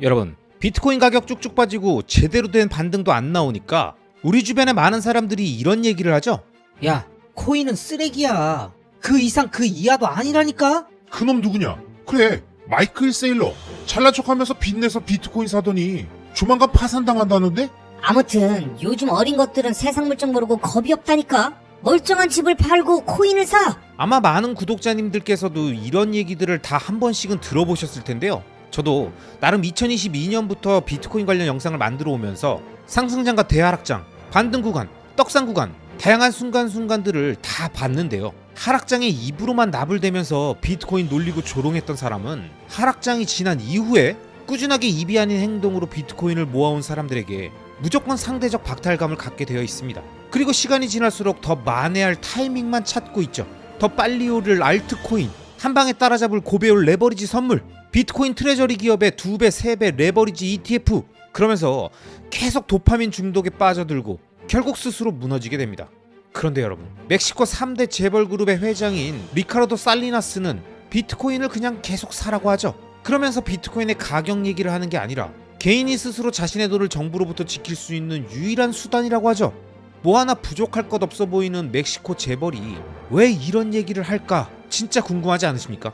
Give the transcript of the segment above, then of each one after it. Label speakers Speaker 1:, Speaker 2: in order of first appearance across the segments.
Speaker 1: 여러분, 비트코인 가격 쭉쭉 빠지고 제대로 된 반등도 안 나오니까 우리 주변에 많은 사람들이 이런 얘기를 하죠.
Speaker 2: 야, 코인은 쓰레기야. 그 이상 그 이하도 아니라니까?
Speaker 3: 그놈 누구냐? 그래, 마이클 세일러. 잘난 척하면서 빚내서 비트코인 사더니 조만간 파산당한다는데?
Speaker 4: 아무튼 요즘 어린 것들은 세상 물정 모르고 겁이 없다니까. 멀쩡한 집을 팔고 코인을 사.
Speaker 1: 아마 많은 구독자님들께서도 이런 얘기들을 다 한 번씩은 들어보셨을 텐데요. 저도 나름 2022년부터 비트코인 관련 영상을 만들어 오면서 상승장과 대하락장, 반등 구간, 떡상 구간, 다양한 순간순간들을 다 봤는데요. 하락장에 입으로만 나불대면서 비트코인 놀리고 조롱했던 사람은 하락장이 지난 이후에 꾸준하게 입이 아닌 행동으로 비트코인을 모아온 사람들에게 무조건 상대적 박탈감을 갖게 되어 있습니다. 그리고 시간이 지날수록 더 만회할 타이밍만 찾고 있죠. 더 빨리 오를 알트코인, 한 방에 따라잡을 고배율 레버리지 선물, 비트코인 트레저리 기업의 2배, 3배 레버리지 ETF, 그러면서 계속 도파민 중독에 빠져들고 결국 스스로 무너지게 됩니다. 그런데 여러분, 멕시코 3대 재벌그룹의 회장인 리카르도 살리나스는 비트코인을 그냥 계속 사라고 하죠. 그러면서 비트코인의 가격 얘기를 하는 게 아니라 개인이 스스로 자신의 돈을 정부로부터 지킬 수 있는 유일한 수단이라고 하죠. 뭐 하나 부족할 것 없어 보이는 멕시코 재벌이 왜 이런 얘기를 할까 진짜 궁금하지 않으십니까?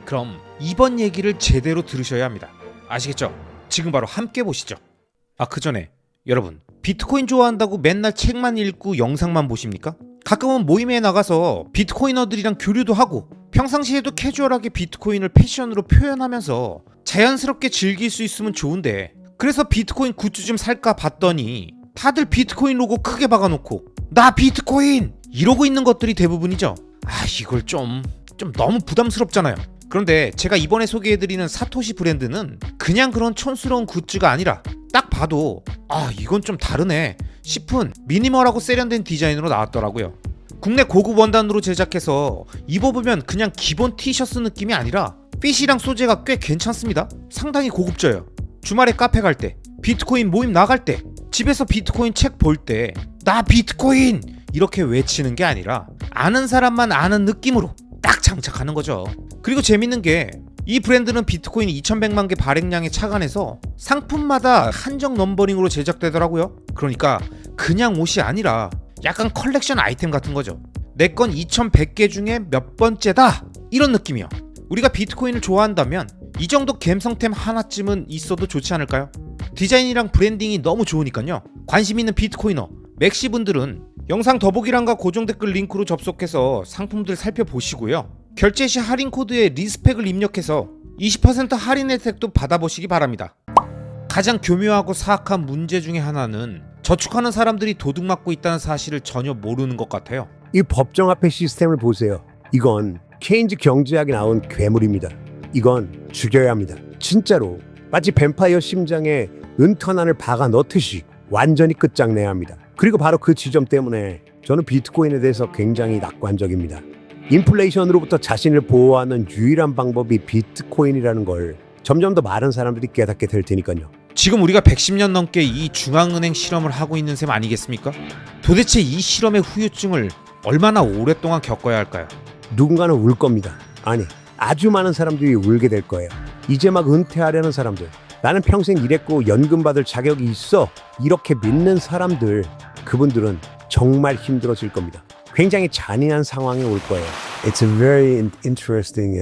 Speaker 1: 그럼 이번 얘기를 제대로 들으셔야 합니다. 아시겠죠? 지금 바로 함께 보시죠. 그 전에 여러분, 비트코인 좋아한다고 맨날 책만 읽고 영상만 보십니까? 가끔은 모임에 나가서 비트코이너들이랑 교류도 하고 평상시에도 캐주얼하게 비트코인을 패션으로 표현하면서 자연스럽게 즐길 수 있으면 좋은데, 그래서 비트코인 굿즈 좀 살까 봤더니 다들 비트코인 로고 크게 박아놓고 나 비트코인! 이러고 있는 것들이 대부분이죠. 이걸 좀 너무 부담스럽잖아요. 그런데 제가 이번에 소개해드리는 사토시 브랜드는 그냥 그런 촌스러운 굿즈가 아니라 딱 봐도 이건 좀 다르네 싶은 미니멀하고 세련된 디자인으로 나왔더라고요. 국내 고급 원단으로 제작해서 입어보면 그냥 기본 티셔츠 느낌이 아니라 핏이랑 소재가 꽤 괜찮습니다. 상당히 고급져요. 주말에 카페 갈 때, 비트코인 모임 나갈 때, 집에서 비트코인 책 볼 때 나 비트코인! 이렇게 외치는 게 아니라 아는 사람만 아는 느낌으로 딱 장착하는 거죠. 그리고 재밌는 게 이 브랜드는 비트코인 2100만 개 발행량에 착안해서 상품마다 한정 넘버링으로 제작되더라고요. 그러니까 그냥 옷이 아니라 약간 컬렉션 아이템 같은 거죠. 내 건 2100개 중에 몇 번째다! 이런 느낌이요. 우리가 비트코인을 좋아한다면 이 정도 갬성템 하나쯤은 있어도 좋지 않을까요? 디자인이랑 브랜딩이 너무 좋으니까요. 관심 있는 비트코이너, 맥시분들은 영상 더보기란과 고정 댓글 링크로 접속해서 상품들 살펴보시고요. 결제 시 할인 코드에 리스펙을 입력해서 20% 할인 혜택도 받아보시기 바랍니다. 가장 교묘하고 사악한 문제 중에 하나는 저축하는 사람들이 도둑맞고 있다는 사실을 전혀 모르는 것 같아요.
Speaker 5: 이 법정 화폐 시스템을 보세요. 이건 케인즈 경제학에 나온 괴물입니다. 이건 죽여야 합니다. 진짜로 마치 뱀파이어 심장에 은턴한을 박아 넣듯이 완전히 끝장내야 합니다. 그리고 바로 그 지점 때문에 저는 비트코인에 대해서 굉장히 낙관적입니다. 인플레이션으로부터 자신을 보호하는 유일한 방법이 비트코인이라는 걸 점점 더 많은 사람들이 깨닫게 될 테니까요.
Speaker 1: 지금 우리가 110년 넘게 이 중앙은행 실험을 하고 있는 셈 아니겠습니까? 도대체 이 실험의 후유증을 얼마나 오랫동안 겪어야 할까요?
Speaker 5: 누군가는 울 겁니다. 아니, 아주 많은 사람들이 울게 될 거예요. 이제 막 은퇴하려는 사람들, 나는 평생 일했고 연금 받을 자격이 있어, 이렇게 믿는 사람들, 그분들은 정말 힘들어질 겁니다. 굉장히 잔인한 상황에 올 거예요. It's a very interesting,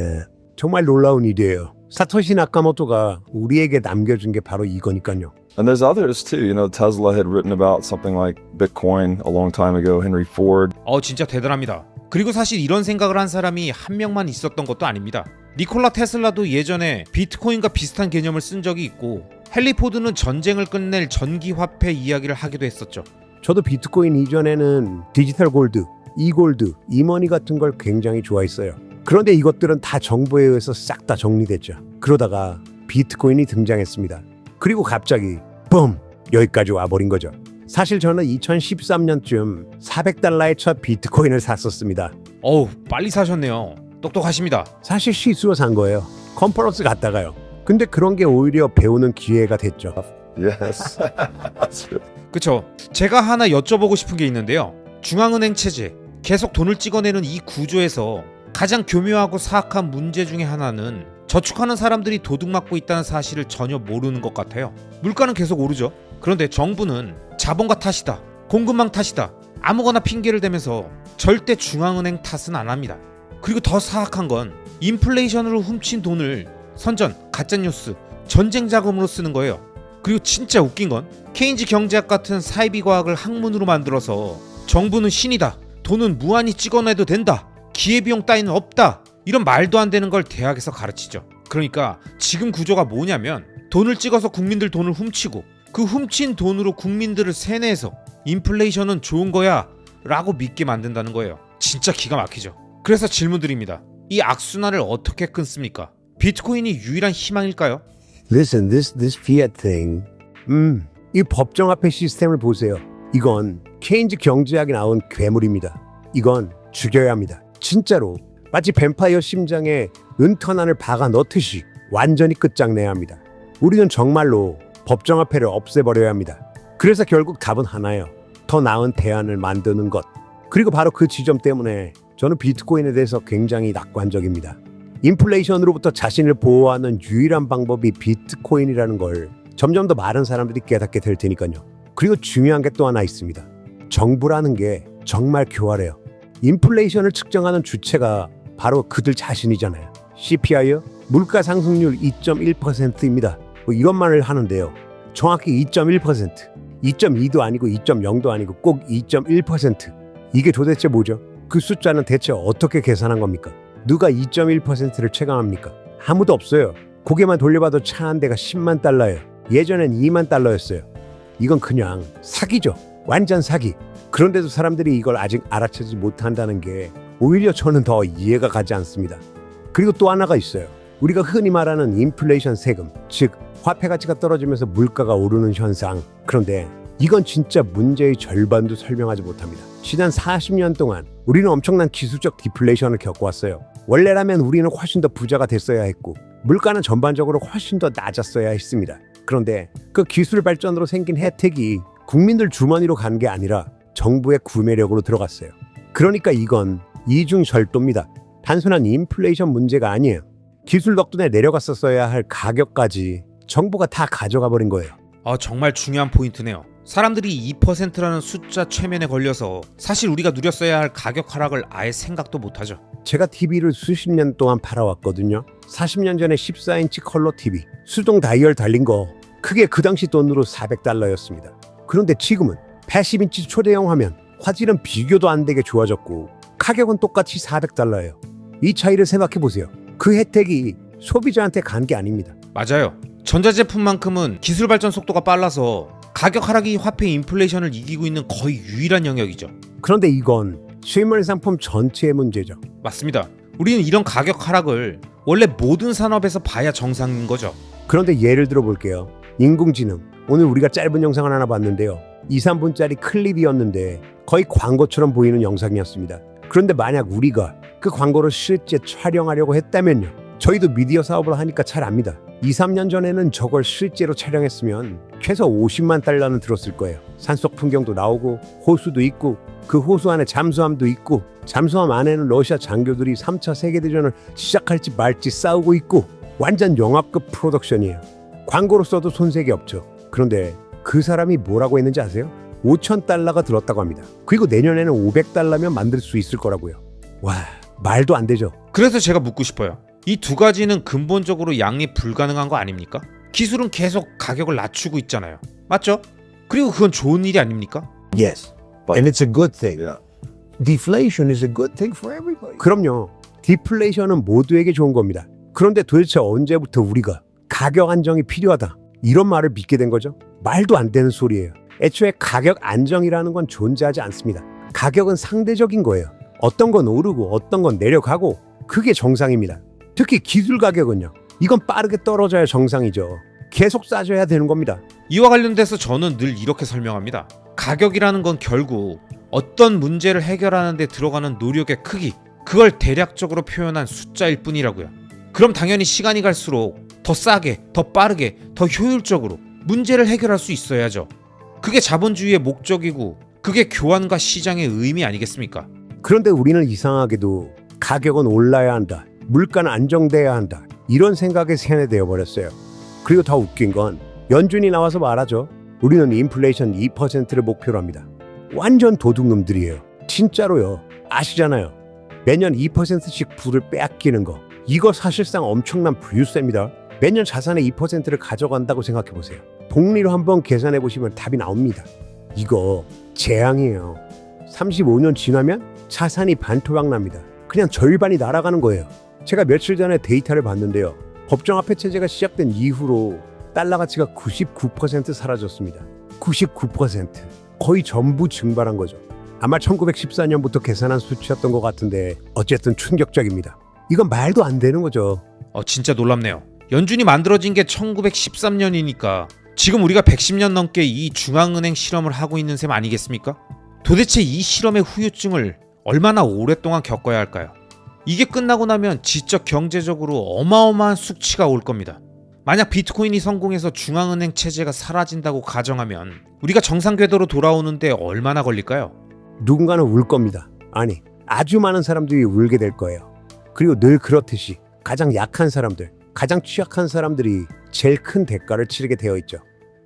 Speaker 5: 정말 놀라운 일이에요. 사토시 나카모토가 우리에게 남겨준 게 바로 이거니까요.
Speaker 6: And there's others too. You know, Tesla had written about something like Bitcoin a long time ago. Henry Ford.
Speaker 1: 진짜 대단합니다. 그리고 사실 이런 생각을 한 사람이 한 명만 있었던 것도 아닙니다. 니콜라 테슬라도 예전에 비트코인과 비슷한 개념을 쓴 적이 있고, 헨리 포드는 전쟁을 끝낼 전기화폐 이야기를 하기도 했었죠.
Speaker 5: 저도 비트코인 이전에는 디지털 골드, 이골드, 이머니 같은 걸 굉장히 좋아했어요. 그런데 이것들은 다 정부에 의해서 싹 다 정리됐죠. 그러다가 비트코인이 등장했습니다. 그리고 갑자기 붐! 여기까지 와버린 거죠. 사실 저는 2013년쯤 400달러의 첫 비트코인을 샀었습니다.
Speaker 1: 빨리 사셨네요. 똑똑하십니다.
Speaker 5: 사실 시수로 산 거예요. 컨퍼런스 갔다가요. 근데 그런 게 오히려 배우는 기회가 됐죠.
Speaker 6: Yes. That's true.
Speaker 1: 그쵸. 제가 하나 여쭤보고 싶은 게 있는데요. 중앙은행 체제, 계속 돈을 찍어내는 이 구조에서 가장 교묘하고 사악한 문제 중에 하나는 저축하는 사람들이 도둑맞고 있다는 사실을 전혀 모르는 것 같아요. 물가는 계속 오르죠. 그런데 정부는 자본가 탓이다, 공급망 탓이다, 아무거나 핑계를 대면서 절대 중앙은행 탓은 안 합니다. 그리고 더 사악한 건 인플레이션으로 훔친 돈을 선전, 가짜뉴스, 전쟁 자금으로 쓰는 거예요. 그리고 진짜 웃긴 건 케인즈 경제학 같은 사이비과학을 학문으로 만들어서 정부는 신이다, 돈은 무한히 찍어내도 된다, 기회비용 따위는 없다, 이런 말도 안 되는 걸 대학에서 가르치죠. 그러니까 지금 구조가 뭐냐면 돈을 찍어서 국민들 돈을 훔치고 그 훔친 돈으로 국민들을 세뇌해서 인플레이션은 좋은 거야 라고 믿게 만든다는 거예요. 진짜 기가 막히죠. 그래서 질문 드립니다. 이 악순환을 어떻게 끊습니까? 비트코인이 유일한 희망일까요?
Speaker 5: Listen, this fiat thing. 이 법정화폐 시스템을 보세요. 이건 케인즈 경제학이 나온 괴물입니다. 이건 죽여야 합니다. 진짜로 마치 뱀파이어 심장에 은턴환을 박아 넣듯이 완전히 끝장내야 합니다. 우리는 정말로 법정화폐를 없애버려야 합니다. 그래서 결국 답은 하나예요. 더 나은 대안을 만드는 것. 그리고 바로 그 지점 때문에 저는 비트코인에 대해서 굉장히 낙관적입니다. 인플레이션으로부터 자신을 보호하는 유일한 방법이 비트코인이라는 걸 점점 더 많은 사람들이 깨닫게 될 테니까요. 그리고 중요한 게 또 하나 있습니다. 정부라는 게 정말 교활해요. 인플레이션을 측정하는 주체가 바로 그들 자신이잖아요. CPI요? 물가 상승률 2.1%입니다. 뭐 이런 말을 하는데요. 정확히 2.1%, 2.2도 아니고 2.0도 아니고 꼭 2.1%. 이게 도대체 뭐죠? 그 숫자는 대체 어떻게 계산한 겁니까? 누가 2.1%를 체감합니까? 아무도 없어요. 고개만 돌려봐도 차 한 대가 10만 달러예요. 예전엔 2만 달러였어요. 이건 그냥 사기죠. 완전 사기. 그런데도 사람들이 이걸 아직 알아채지 못한다는 게 오히려 저는 더 이해가 가지 않습니다. 그리고 또 하나가 있어요. 우리가 흔히 말하는 인플레이션 세금, 즉 화폐 가치가 떨어지면서 물가가 오르는 현상. 그런데 이건 진짜 문제의 절반도 설명하지 못합니다. 지난 40년 동안 우리는 엄청난 기술적 디플레이션을 겪어왔어요. 원래라면 우리는 훨씬 더 부자가 됐어야 했고 물가는 전반적으로 훨씬 더 낮았어야 했습니다. 그런데 그 기술 발전으로 생긴 혜택이 국민들 주머니로 간 게 아니라 정부의 구매력으로 들어갔어요. 그러니까 이건 이중절도입니다. 단순한 인플레이션 문제가 아니에요. 기술 덕분에 내려갔었어야 할 가격까지 정부가 다 가져가 버린 거예요.
Speaker 1: 정말 중요한 포인트네요. 사람들이 2%라는 숫자 최면에 걸려서 사실 우리가 누렸어야 할 가격 하락을 아예 생각도 못하죠.
Speaker 5: 제가 TV를 수십 년 동안 팔아왔거든요. 40년 전에 14인치 컬러 TV, 수동 다이얼 달린 거 그게 그 당시 돈으로 400달러였습니다. 그런데 지금은 80인치 초대형 화면, 화질은 비교도 안 되게 좋아졌고 가격은 똑같이 400달러예요. 이 차이를 생각해보세요. 그 혜택이 소비자한테 간 게 아닙니다.
Speaker 1: 맞아요. 전자제품만큼은 기술 발전 속도가 빨라서 가격 하락이 화폐 인플레이션을 이기고 있는 거의 유일한 영역이죠.
Speaker 5: 그런데 이건 실물 상품 전체의 문제죠.
Speaker 1: 맞습니다. 우리는 이런 가격 하락을 원래 모든 산업에서 봐야 정상인 거죠.
Speaker 5: 그런데 예를 들어 볼게요. 인공지능. 오늘 우리가 짧은 영상을 하나 봤는데요. 2, 3분짜리 클립이었는데 거의 광고처럼 보이는 영상이었습니다. 그런데 만약 우리가 그 광고를 실제 촬영하려고 했다면요. 저희도 미디어 사업을 하니까 잘 압니다. 2, 3년 전에는 저걸 실제로 촬영했으면 최소 50만 달러는 들었을 거예요. 산속 풍경도 나오고 호수도 있고 그 호수 안에 잠수함도 있고 잠수함 안에는 러시아 장교들이 3차 세계대전을 시작할지 말지 싸우고 있고 완전 영화급 프로덕션이에요. 광고로 써도 손색이 없죠. 그런데 그 사람이 뭐라고 했는지 아세요? 5,000달러가 들었다고 합니다. 그리고 내년에는 500달러면 만들 수 있을 거라고요. 와, 말도 안 되죠.
Speaker 1: 그래서 제가 묻고 싶어요. 이 두 가지는 근본적으로 양립 불가능한 거 아닙니까? 기술은 계속 가격을 낮추고 있잖아요. 맞죠? 그리고 그건 좋은 일이 아닙니까?
Speaker 5: Yes,
Speaker 6: But-
Speaker 5: and it's a good thing.
Speaker 6: Yeah.
Speaker 5: Deflation is a good thing for everybody. 그럼요. 디플레이션은 모두에게 좋은 겁니다. 그런데 도대체 언제부터 우리가 가격 안정이 필요하다 이런 말을 믿게 된 거죠? 말도 안 되는 소리예요. 애초에 가격 안정이라는 건 존재하지 않습니다. 가격은 상대적인 거예요. 어떤 건 오르고 어떤 건 내려가고 그게 정상입니다. 특히 기술 가격은요. 이건 빠르게 떨어져야 정상이죠. 계속 싸져야 되는 겁니다.
Speaker 1: 이와 관련돼서 저는 늘 이렇게 설명합니다. 가격이라는 건 결국 어떤 문제를 해결하는 데 들어가는 노력의 크기, 그걸 대략적으로 표현한 숫자일 뿐이라고요. 그럼 당연히 시간이 갈수록 더 싸게, 더 빠르게, 더 효율적으로 문제를 해결할 수 있어야죠. 그게 자본주의의 목적이고 그게 교환과 시장의 의미 아니겠습니까?
Speaker 5: 그런데 우리는 이상하게도 가격은 올라야 한다. 물가는 안정돼야 한다. 이런 생각에 세뇌되어 버렸어요. 그리고 더 웃긴 건 연준이 나와서 말하죠. 우리는 인플레이션 2%를 목표로 합니다. 완전 도둑놈들이에요. 진짜로요. 아시잖아요. 매년 2%씩 부를 빼앗기는 거. 이거 사실상 엄청난 부유세입니다. 매년 자산의 2%를 가져간다고 생각해 보세요. 복리로 한번 계산해 보시면 답이 나옵니다. 이거 재앙이에요. 35년 지나면 자산이 반토막 납니다. 그냥 절반이 날아가는 거예요. 제가 며칠 전에 데이터를 봤는데요. 법정화폐 체제가 시작된 이후로 달러 가치가 99% 사라졌습니다. 99%. 거의 전부 증발한 거죠. 아마 1914년부터 계산한 수치였던 것 같은데 어쨌든 충격적입니다. 이건 말도 안 되는 거죠.
Speaker 1: 진짜 놀랍네요. 연준이 만들어진 게 1913년이니까 지금 우리가 110년 넘게 이 중앙은행 실험을 하고 있는 셈 아니겠습니까? 도대체 이 실험의 후유증을 얼마나 오랫동안 겪어야 할까요? 이게 끝나고 나면 지적 경제적으로 어마어마한 숙치가 올 겁니다. 만약 비트코인이 성공해서 중앙은행 체제가 사라진다고 가정하면 우리가 정상 궤도로 돌아오는데 얼마나 걸릴까요?
Speaker 5: 누군가는 울 겁니다. 아니, 아주 많은 사람들이 울게 될 거예요. 그리고 늘 그렇듯이 가장 약한 사람들, 가장 취약한 사람들이 제일 큰 대가를 치르게 되어 있죠.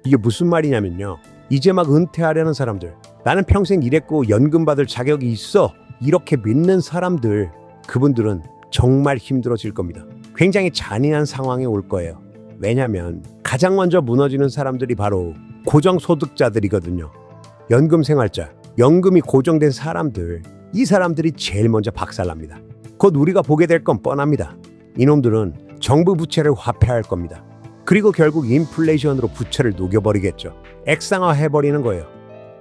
Speaker 5: 이게 무슨 말이냐면요. 이제 막 은퇴하려는 사람들, 나는 평생 일했고 연금 받을 자격이 있어, 이렇게 믿는 사람들, 그분들은 정말 힘들어질 겁니다. 굉장히 잔인한 상황에 올 거예요. 왜냐면 가장 먼저 무너지는 사람들이 바로 고정소득자들이거든요. 연금 생활자, 연금이 고정된 사람들, 이 사람들이 제일 먼저 박살납니다. 곧 우리가 보게 될 건 뻔합니다. 이놈들은 정부 부채를 화폐할 겁니다. 그리고 결국 인플레이션으로 부채를 녹여버리겠죠. 액상화해버리는 거예요.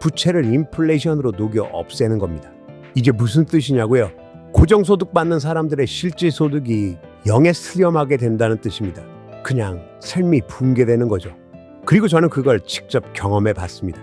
Speaker 5: 부채를 인플레이션으로 녹여 없애는 겁니다. 이게 무슨 뜻이냐고요? 고정소득 받는 사람들의 실질 소득이 0에 수렴하게 된다는 뜻입니다. 그냥 삶이 붕괴되는 거죠. 그리고 저는 그걸 직접 경험해 봤습니다.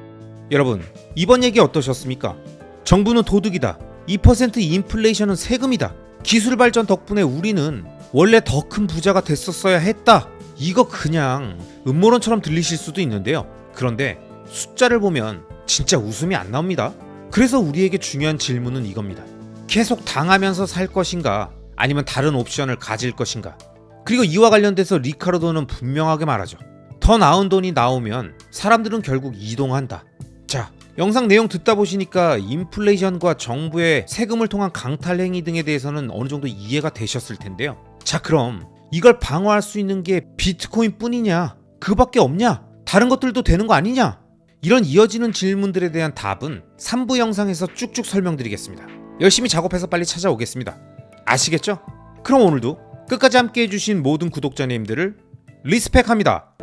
Speaker 1: 여러분, 이번 얘기 어떠셨습니까? 정부는 도둑이다. 2% 인플레이션은 세금이다. 기술 발전 덕분에 우리는 원래 더 큰 부자가 됐었어야 했다. 이거 그냥 음모론처럼 들리실 수도 있는데요. 그런데 숫자를 보면 진짜 웃음이 안 나옵니다. 그래서 우리에게 중요한 질문은 이겁니다. 계속 당하면서 살 것인가? 아니면 다른 옵션을 가질 것인가? 그리고 이와 관련돼서 리카르도는 분명하게 말하죠. 더 나은 돈이 나오면 사람들은 결국 이동한다. 자, 영상 내용 듣다 보시니까 인플레이션과 정부의 세금을 통한 강탈 행위 등에 대해서는 어느 정도 이해가 되셨을 텐데요. 자, 그럼 이걸 방어할 수 있는 게 비트코인 뿐이냐? 그밖에 없냐? 다른 것들도 되는 거 아니냐? 이런 이어지는 질문들에 대한 답은 3부 영상에서 쭉쭉 설명드리겠습니다. 열심히 작업해서 빨리 찾아오겠습니다. 아시겠죠? 그럼 오늘도 끝까지 함께 해주신 모든 구독자님들을 리스펙합니다.